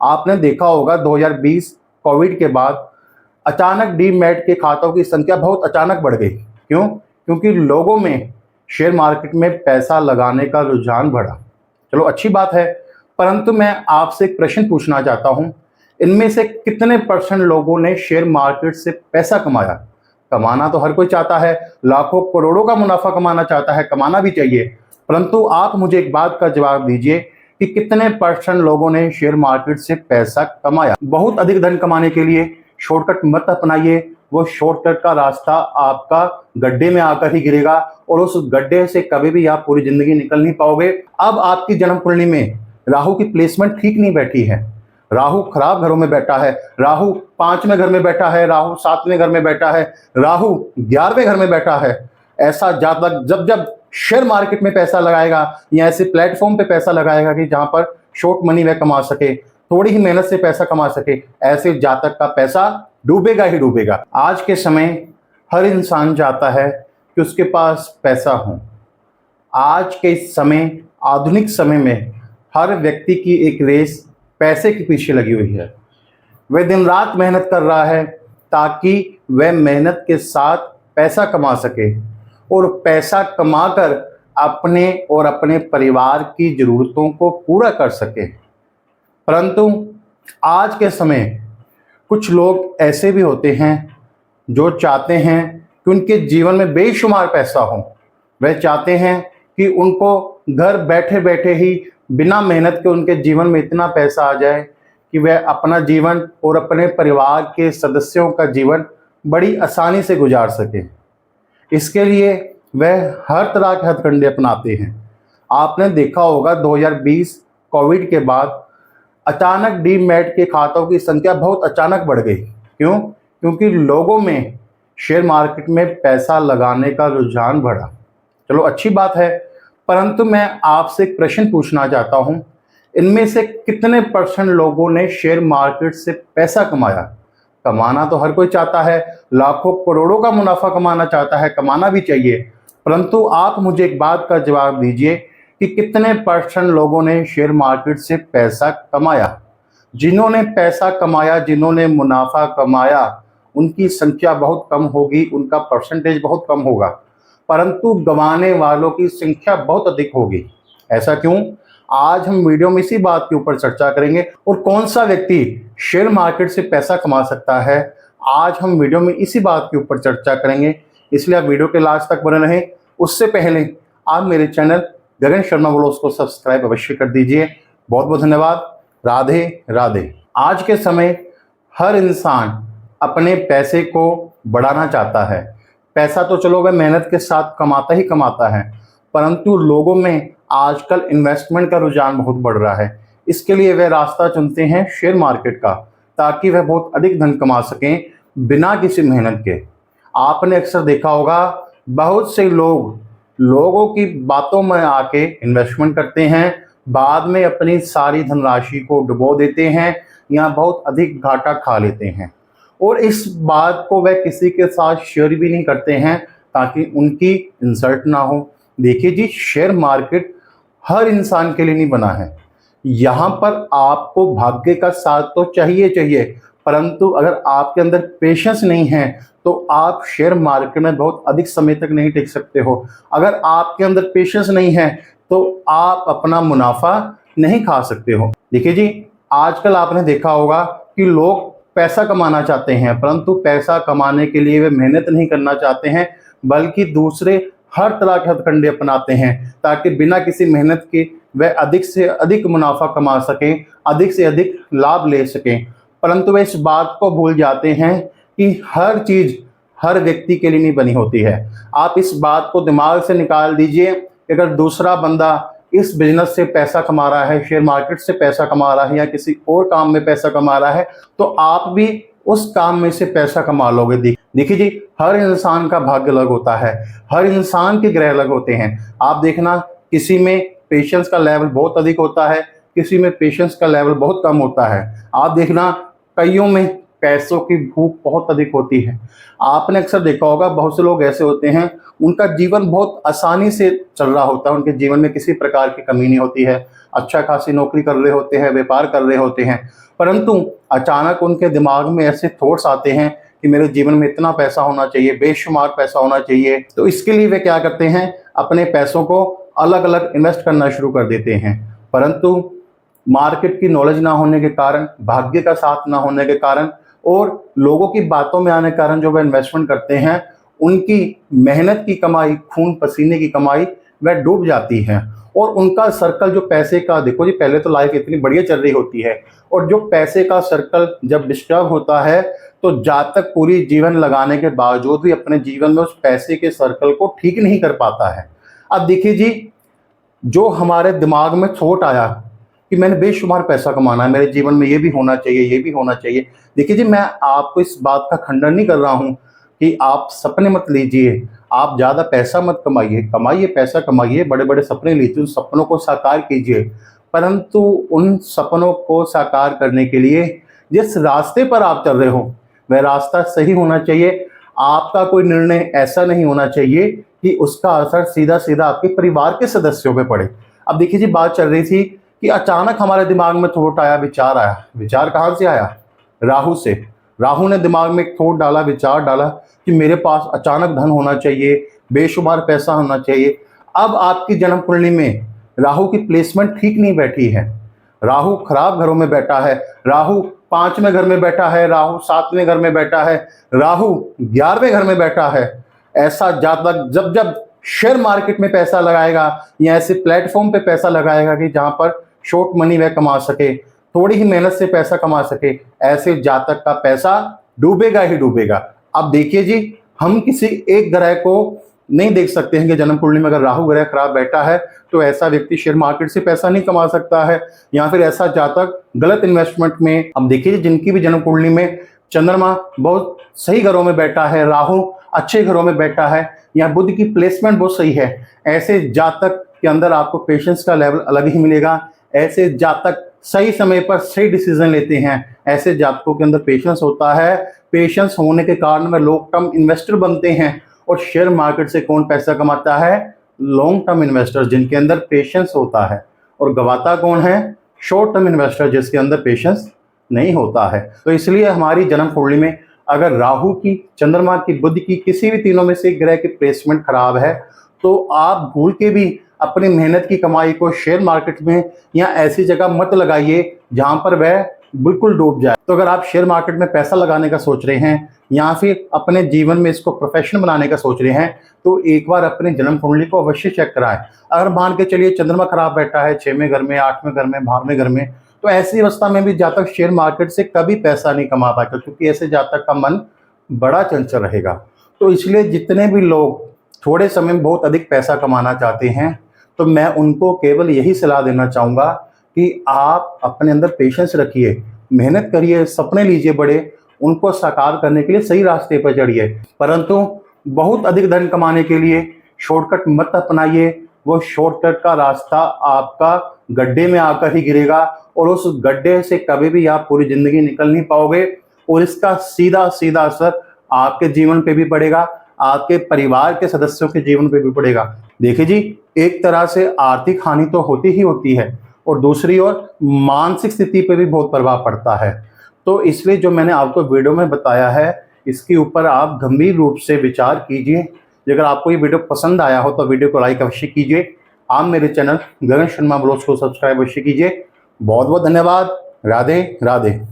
आपने देखा होगा 2020 कोविड के बाद अचानक डीमैट के खातों की संख्या बहुत अचानक बढ़ गई। क्यों? क्योंकि लोगों में शेयर मार्केट में पैसा लगाने का रुझान बढ़ा। चलो अच्छी बात है, परंतु मैं आपसे एक प्रश्न पूछना चाहता हूं, इनमें से कितने परसेंट लोगों ने शेयर मार्केट से पैसा कमाया? कमाना तो हर कोई चाहता है, लाखों करोड़ों का मुनाफा कमाना चाहता है, कमाना भी चाहिए, परंतु आप मुझे एक बात का जवाब दीजिए कि कितने परसेंट लोगों ने शेयर मार्केट से पैसा कमाया? बहुत अधिक धन कमाने के लिए शॉर्टकट मत अपनाइए, वो शॉर्टकट का रास्ता आपका गड्ढे में आकर ही गिरेगा और उस गड्ढे से कभी भी आप पूरी जिंदगी निकल नहीं पाओगे। अब आपकी जन्म कुंडली में राहु की प्लेसमेंट ठीक नहीं बैठी है, राहु खराब घरों में बैठा है, राहु 5वें घर में बैठा है, राहु 7वें घर में बैठा है, राहु 11वें घर में बैठा है। ऐसा जातक जब जब शेयर मार्केट में पैसा लगाएगा या ऐसे प्लेटफॉर्म पे पैसा लगाएगा कि जहां पर शॉर्ट मनी वह कमा सके, थोड़ी ही मेहनत से पैसा कमा सके, ऐसे जातक का पैसा डूबेगा ही डूबेगा। आज के समय हर इंसान चाहता है कि उसके पास पैसा हो। आज के समय, आधुनिक समय में हर व्यक्ति की एक रेस पैसे के पीछे लगी हुई है। वह दिन रात मेहनत कर रहा है ताकि वह मेहनत के साथ पैसा कमा सके और पैसा कमाकर अपने और अपने परिवार की जरूरतों को पूरा कर सके। परंतु आज के समय कुछ लोग ऐसे भी होते हैं जो चाहते हैं कि उनके जीवन में बेशुमार पैसा हो। वह चाहते हैं कि उनको घर बैठे बैठे ही बिना मेहनत के उनके जीवन में इतना पैसा आ जाए कि वह अपना जीवन और अपने परिवार के सदस्यों का जीवन बड़ी आसानी से गुजार सके। इसके लिए वह हर तरह के हथकंडे अपनाते हैं। आपने देखा होगा 2020 कोविड के बाद अचानक डीमैट के खातों की संख्या बहुत अचानक बढ़ गई। क्यों? क्योंकि लोगों में शेयर मार्केट में पैसा लगाने का रुझान बढ़ा। चलो अच्छी बात है, परंतु मैं आपसे एक प्रश्न पूछना चाहता हूं, इनमें से कितने परसेंट लोगों ने शेयर मार्केट से पैसा कमाया? कमाना तो हर कोई चाहता है, लाखों करोड़ों का मुनाफा कमाना चाहता है, कमाना भी चाहिए, परंतु आप मुझे एक बात का जवाब दीजिए कि कितने परसेंट लोगों ने शेयर मार्केट से पैसा कमाया? जिन्होंने पैसा कमाया, जिन्होंने मुनाफा कमाया, उनकी संख्या बहुत कम होगी, उनका परसेंटेज बहुत कम होगा, परंतु गंवाने वालों की संख्या बहुत अधिक होगी। ऐसा क्यों? आज हम वीडियो में इसी बात के ऊपर चर्चा करेंगे और कौन सा व्यक्ति शेयर मार्केट से पैसा कमा सकता है, आज हम वीडियो में इसी बात के ऊपर चर्चा करेंगे। इसलिए आप वीडियो के लास्ट तक बने रहें। उससे पहले आप मेरे चैनल गगन शर्मा ब्लॉग्स को सब्सक्राइब अवश्य कर दीजिए। बहुत बहुत धन्यवाद। राधे राधे। आज के समय हर इंसान अपने पैसे को बढ़ाना चाहता है। पैसा तो चलो वह मेहनत के साथ कमाता ही कमाता है, परंतु लोगों में आजकल इन्वेस्टमेंट का रुझान बहुत बढ़ रहा है। इसके लिए वह रास्ता चुनते हैं शेयर मार्केट का, ताकि वह बहुत अधिक धन कमा सकें बिना किसी मेहनत के। आपने अक्सर देखा होगा बहुत से लोग लोगों की बातों में आके इन्वेस्टमेंट करते हैं, बाद में अपनी सारी धनराशि को डुबो देते हैं या बहुत अधिक घाटा खा लेते हैं और इस बात को वह किसी के साथ शेयर भी नहीं करते हैं ताकि उनकी इंसल्ट ना हो। देखिए जी, शेयर मार्केट हर इंसान के लिए नहीं बना है। यहाँ पर आपको भाग्य का साथ तो चाहिए, परंतु अगर आपके अंदर पेशेंस नहीं है तो आप शेयर मार्केट में बहुत अधिक समय तक नहीं टिक सकते हो। अगर आपके अंदर पेशेंस नहीं है तो आप अपना मुनाफा नहीं खा सकते हो। देखिए जी, आजकल आपने देखा होगा कि लोग पैसा कमाना चाहते हैं, परंतु पैसा कमाने के लिए वे मेहनत नहीं करना चाहते हैं, बल्कि दूसरे हर तरह के हथकंडे अपनाते हैं ताकि बिना किसी मेहनत के वह अधिक से अधिक मुनाफा कमा सकें, अधिक से अधिक लाभ ले सकें। परंतु वे इस बात को भूल जाते हैं कि हर चीज़ हर व्यक्ति के लिए नहीं बनी होती है। आप इस बात को दिमाग से निकाल दीजिए कि अगर दूसरा बंदा इस बिजनेस से पैसा कमा रहा है, शेयर मार्केट से पैसा कमा रहा है या किसी और काम में पैसा कमा रहा है, तो आप भी उस काम में से पैसा कमा लोगे। देखिए जी, हर इंसान का भाग्य अलग होता है, हर इंसान के ग्रह अलग होते हैं। आप देखना, किसी में पेशेंस का लेवल बहुत अधिक होता है, किसी में पेशेंस का लेवल बहुत कम होता है। आप देखना, कईयों में पैसों की भूख बहुत अधिक होती है। आपने अक्सर देखा होगा, बहुत से लोग ऐसे होते हैं, उनका जीवन बहुत आसानी से चल रहा होता है, उनके जीवन में किसी प्रकार की कमी नहीं होती है, अच्छा खासी नौकरी कर रहे होते हैं, व्यापार कर रहे होते हैं, परंतु अचानक उनके दिमाग में ऐसे थॉट्स आते हैं कि मेरे जीवन में इतना पैसा होना चाहिए, बेशुमार पैसा होना चाहिए। तो इसके लिए वे क्या करते हैं, अपने पैसों को अलग अलग इन्वेस्ट करना शुरू कर देते हैं, परंतु मार्केट की नॉलेज ना होने के कारण, भाग्य का साथ ना होने के कारण और लोगों की बातों में आने के कारण जो वे इन्वेस्टमेंट करते हैं, उनकी मेहनत की कमाई, खून पसीने की कमाई वह डूब जाती है। और उनका सर्कल जो पैसे का, देखो जी, पहले तो लाइफ इतनी बढ़िया चल रही होती है, और जो पैसे का सर्कल जब डिस्टर्ब होता है तो जातक पूरी जीवन लगाने के बावजूद भी अपने जीवन में उस पैसे के सर्कल को ठीक नहीं कर पाता है। अब देखिए जी, जो हमारे दिमाग में थॉट आया कि मैंने बेशुमार पैसा कमाना है, मेरे जीवन में ये भी होना चाहिए, ये भी होना चाहिए। देखिए जी, मैं आपको इस बात का खंडन नहीं कर रहा हूँ कि आप सपने मत लीजिए, आप ज़्यादा पैसा मत कमाइए, कमाइए, पैसा कमाइए, बड़े बड़े सपने लीजिए, उन सपनों को साकार कीजिए, परंतु उन सपनों को साकार करने के लिए जिस रास्ते पर आप चल रहे हो वह रास्ता सही होना चाहिए। आपका कोई निर्णय ऐसा नहीं होना चाहिए कि उसका असर सीधा सीधा आपके परिवार के सदस्यों पे पड़े। अब देखिए जी, बात चल रही थी कि अचानक हमारे दिमाग में थॉट आया, विचार आया। विचार कहाँ से आया? राहु से। राहु ने दिमाग में एक थॉट डाला, विचार डाला कि मेरे पास अचानक धन होना चाहिए, बेशुमार पैसा होना चाहिए। अब आपकी जन्म कुंडली में राहु की प्लेसमेंट ठीक नहीं बैठी है, राहु खराब घरों में बैठा है, राहु 5वें घर में बैठा है, राहु 7वें घर में बैठा है, राहु 11वें घर में बैठा है। ऐसा जातक जब जब शेयर मार्केट में पैसा लगाएगा या ऐसे प्लेटफॉर्म पे पैसा लगाएगा कि जहां पर शॉर्ट मनी वह कमा सके, थोड़ी ही मेहनत से पैसा कमा सके, ऐसे जातक का पैसा डूबेगा ही डूबेगा। अब देखिए जी, हम किसी एक ग्रह को नहीं देख सकते हैं कि जन्म कुंडली में अगर राहु ग्रह खराब बैठा है तो ऐसा व्यक्ति शेयर मार्केट से पैसा नहीं कमा सकता है, या फिर ऐसा जातक गलत इन्वेस्टमेंट में। अब देखिए, जिनकी भी जन्म कुंडली में चंद्रमा बहुत सही घरों में बैठा है, राहु अच्छे घरों में बैठा है, या बुध की प्लेसमेंट बहुत सही है, ऐसे जातक के अंदर आपको पेशेंस का लेवल अलग ही मिलेगा। ऐसे जातक सही समय पर सही डिसीजन लेते हैं, ऐसे जातकों के अंदर पेशेंस होता है। पेशेंस होने के कारण वे लॉन्ग टर्म इन्वेस्टर बनते हैं। और शेयर मार्केट से कौन पैसा कमाता है? लॉन्ग टर्म इन्वेस्टर, जिनके अंदर पेशेंस होता है। और गवाता कौन है? शॉर्ट टर्म इन्वेस्टर, जिसके अंदर पेशेंस नहीं होता है। तो इसलिए हमारी जन्म कुंडली में अगर राहु की, चंद्रमा की, बुध की, किसी भी तीनों में से एक ग्रह की प्लेसमेंट खराब है तो आप भूल के भी अपनी मेहनत की कमाई को शेयर मार्केट में या ऐसी जगह मत लगाइए जहां पर वह बिल्कुल डूब जाए। तो अगर आप शेयर मार्केट में पैसा लगाने का सोच रहे हैं या फिर अपने जीवन में इसको प्रोफेशन बनाने का सोच रहे हैं तो एक बार अपने जन्म कुंडली को अवश्य चेक कराएं। अगर मान के चलिए चंद्रमा खराब बैठा है 6वें घर में, 8वें घर में, 12वें घर में, तो ऐसी अवस्था में भी जातक शेयर मार्केट से कभी पैसा नहीं कमा पाएगा, क्योंकि ऐसे जातक का मन बड़ा चंचल रहेगा। तो इसलिए जितने भी लोग थोड़े समय में बहुत अधिक पैसा कमाना चाहते हैं तो मैं उनको केवल यही सलाह देना चाहूँगा कि आप अपने अंदर पेशेंस रखिए, मेहनत करिए, सपने लीजिए बड़े, उनको साकार करने के लिए सही रास्ते पर चढ़िए, परंतु बहुत अधिक धन कमाने के लिए शॉर्टकट मत अपनाइए। वो शॉर्टकट का रास्ता आपका गड्ढे में आकर ही गिरेगा और उस गड्ढे से कभी भी आप पूरी जिंदगी निकल नहीं पाओगे, और इसका सीधा सीधा असर आपके जीवन पे भी पड़ेगा, आपके परिवार के सदस्यों के जीवन पे भी पड़ेगा। देखिए जी, एक तरह से आर्थिक हानि तो होती ही होती है और दूसरी ओर मानसिक स्थिति पे भी बहुत प्रभाव पड़ता है। तो इसलिए जो मैंने आपको वीडियो में बताया है, इसके ऊपर आप गंभीर रूप से विचार कीजिए। अगर आपको ये वीडियो पसंद आया हो तो वीडियो को लाइक अवश्य कीजिए। आप मेरे चैनल गगन शर्मा ब्लॉग्स को सब्सक्राइब अवश्य कीजिए। बहुत बहुत धन्यवाद। राधे राधे।